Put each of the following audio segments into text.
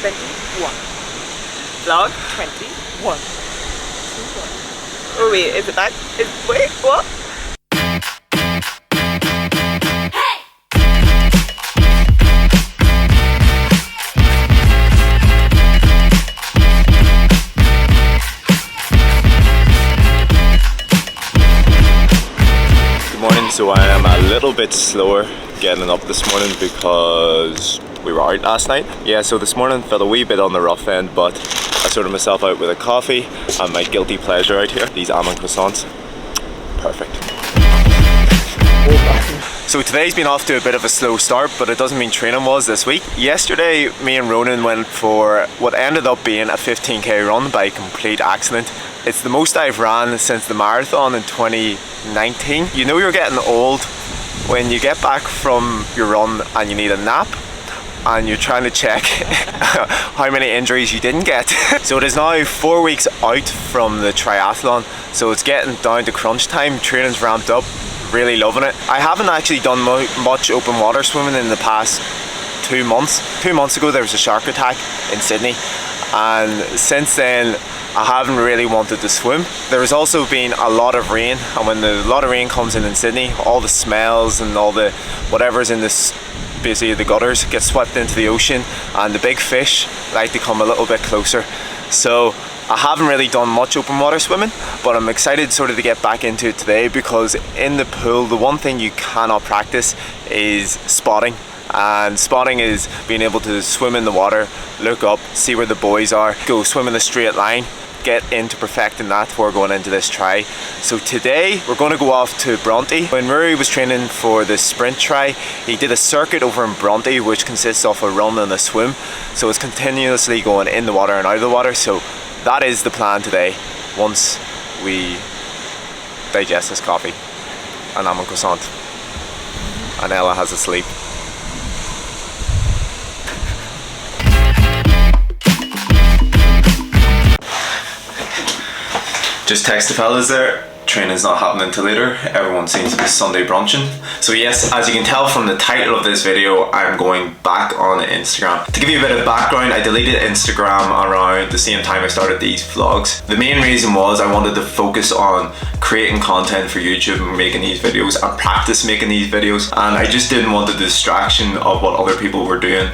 21. Vlog 21. Oh wait, is it back? Wait, what? Good morning, so I am a little bit slower getting up this morning because we were out last night. Yeah, so this morning felt a wee bit on the rough end, but I sorted myself out with a coffee and my guilty pleasure out here, these almond croissants. Perfect. So today's been off to a bit of a slow start, but it doesn't mean training was this week. Yesterday, me and Ronan went for what ended up being a 15k run by complete accident. It's the most I've ran since the marathon in 2019. You know you're getting old when you get back from your run and you need a nap and you're trying to check how many injuries you didn't get. So it is now 4 weeks out from the triathlon, so it's getting down to crunch time. Training's ramped up, really loving it. I haven't actually done much open water swimming in the past 2 months. 2 months ago there was a shark attack in Sydney, and since then I haven't really wanted to swim. There has also been a lot of rain, and when a lot of rain comes in Sydney, all the smells and all the whatever's in this, basically the gutters, get swept into the ocean, and the big fish like to come a little bit closer. So I haven't really done much open water swimming, but I'm excited sort of to get back into it today, because in the pool the one thing you cannot practice is spotting. And spotting is being able to swim in the water, look up, see where the boys are, go swim in a straight line, get into perfecting that before going into this try. So today we're going to go off to Bronte. When Murray was training for the sprint try, he did a circuit over in Bronte which consists of a run and a swim, so it's continuously going in the water and out of the water. So that is the plan today, once we digest this coffee and almond croissant and Ella has a sleep. Just text the fellas there, training's not happening till later, everyone seems to be Sunday brunching. So yes, as you can tell from the title of this video, I'm going back on Instagram. To give you a bit of background, I deleted Instagram around the same time I started these vlogs. The main reason was I wanted to focus on creating content for YouTube and making these videos and practice making these videos, and I just didn't want the distraction of what other people were doing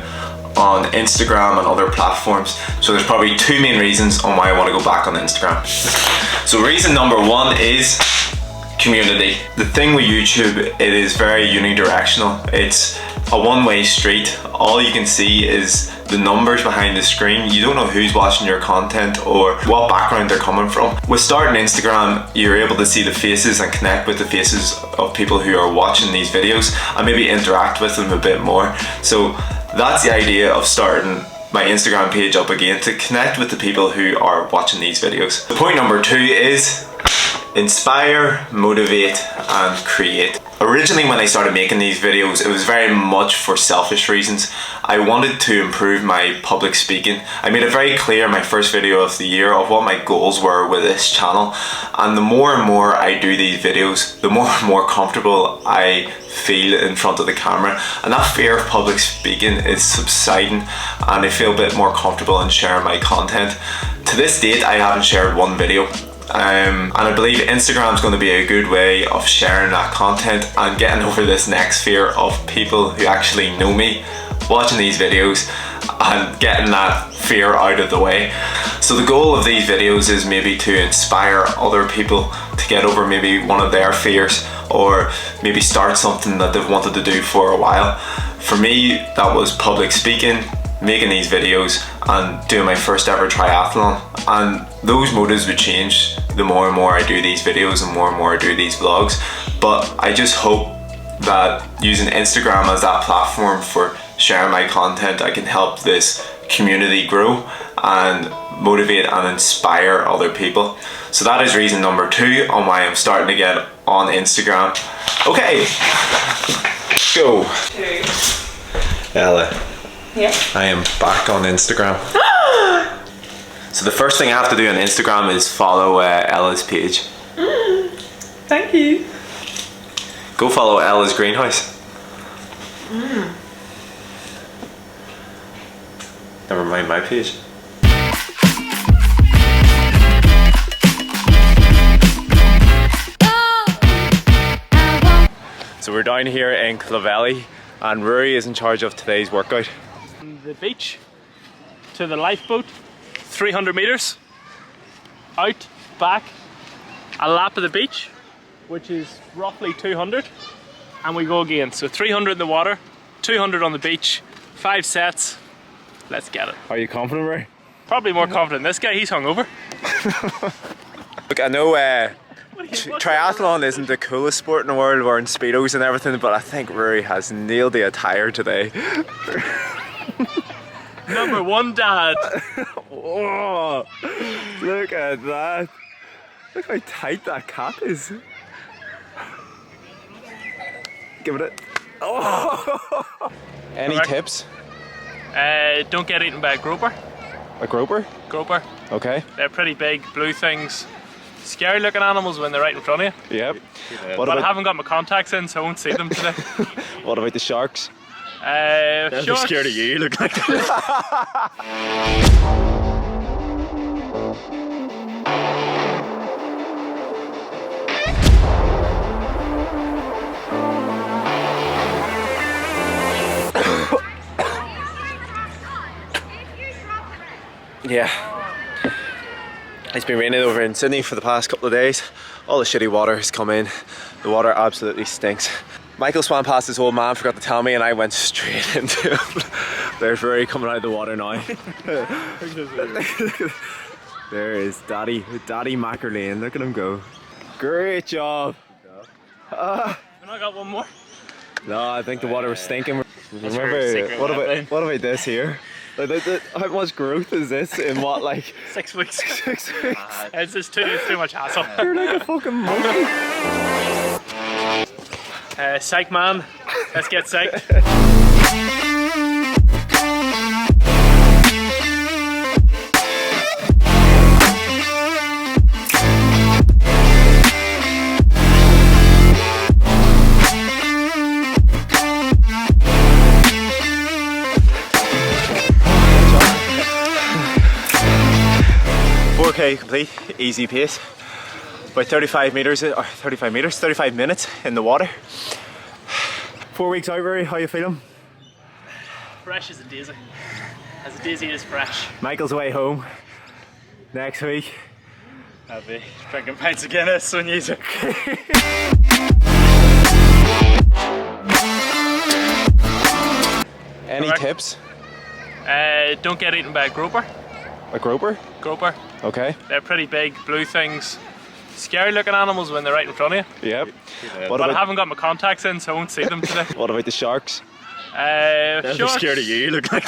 on Instagram and other platforms. So there's probably two main reasons on why I want to go back on Instagram. So reason number one is community. The thing with YouTube, it is very unidirectional. It's a one-way street. All you can see is the numbers behind the screen. You don't know who's watching your content or what background they're coming from. With starting Instagram, you're able to see the faces and connect with the faces of people who are watching these videos and maybe interact with them a bit more. So that's the idea of starting my Instagram page up again, to connect with the people who are watching these videos. Point number two is inspire, motivate and create. Originally when I started making these videos, it was very much for selfish reasons. I wanted to improve my public speaking. I made it very clear in my first video of the year of what my goals were with this channel, and the more and more I do these videos, the more and more comfortable I feel in front of the camera, and that fear of public speaking is subsiding and I feel a bit more comfortable in sharing my content. To this date I haven't shared one video. And I believe Instagram is going to be a good way of sharing that content and getting over this next fear of people who actually know me watching these videos and getting that fear out of the way. So the goal of these videos is maybe to inspire other people to get over maybe one of their fears, or maybe start something that they've wanted to do for a while. For me, that was public speaking, making these videos and doing my first ever triathlon, and those motives would change the more and more I do these videos and more I do these vlogs. But I just hope that using Instagram as that platform for sharing my content, I can help this community grow and motivate and inspire other people. So that is reason number two on why I'm starting to get on Instagram. Okay, go. Ella. Yeah. I am back on Instagram. So the first thing I have to do on Instagram is follow Ella's page. Thank you. Go follow Ella's greenhouse. Never mind my page. So we're down here in Clovelly and Rory is in charge of today's workout. The beach to the lifeboat, 300 meters, out, back, a lap of the beach, which is roughly 200, and we go again. So 300 in the water, 200 on the beach, 5 sets. Let's get it. Are you confident, Rory? Probably more confident than this guy, he's hungover. Look, I know triathlon isn't the coolest sport in the world, wearing speedos and everything, but I think Rory has nailed the attire today. Number 1 dad. Oh, look at that. Look how tight that cap is. Give it a... Oh. Any Correct. tips? Don't get eaten by a groper. A groper? Groper. Okay. They're pretty big, blue things. Scary looking animals when they're right in front of you. Yep. But I haven't got my contacts in, so I won't see them today. What about the sharks? Sure. scared of you, look like Yeah. It's been raining over in Sydney for the past couple of days. All the shitty water has come in. The water absolutely stinks. Michael swam past this old man, forgot to tell me, and I went straight into him. There's Rory coming out of the water now. There is Daddy Mackerlane. Look at him go. Great job. Have I got one more? No, I think the water was stinking. very secret what weapon. about this here? Like, how much growth is this in what, like 6 weeks. 6 weeks? It's too much hassle. You're like a fucking monkey. Psych man, let's get psyched. 4K complete, easy pace. About 35 minutes in the water. 4 weeks out, Rory, how you feeling? Fresh as a daisy. As a daisy is fresh. Michael's way home next week. I'll be drinking pints of Guinness when you Any Correct. tips? Don't get eaten by a groper. A groper? Groper. Okay. They're pretty big, blue things. Scary looking animals when they're right in front of you. Yep. But I haven't got my contacts in, so I won't see them today. What about the sharks? Sharks. Scared of you, look like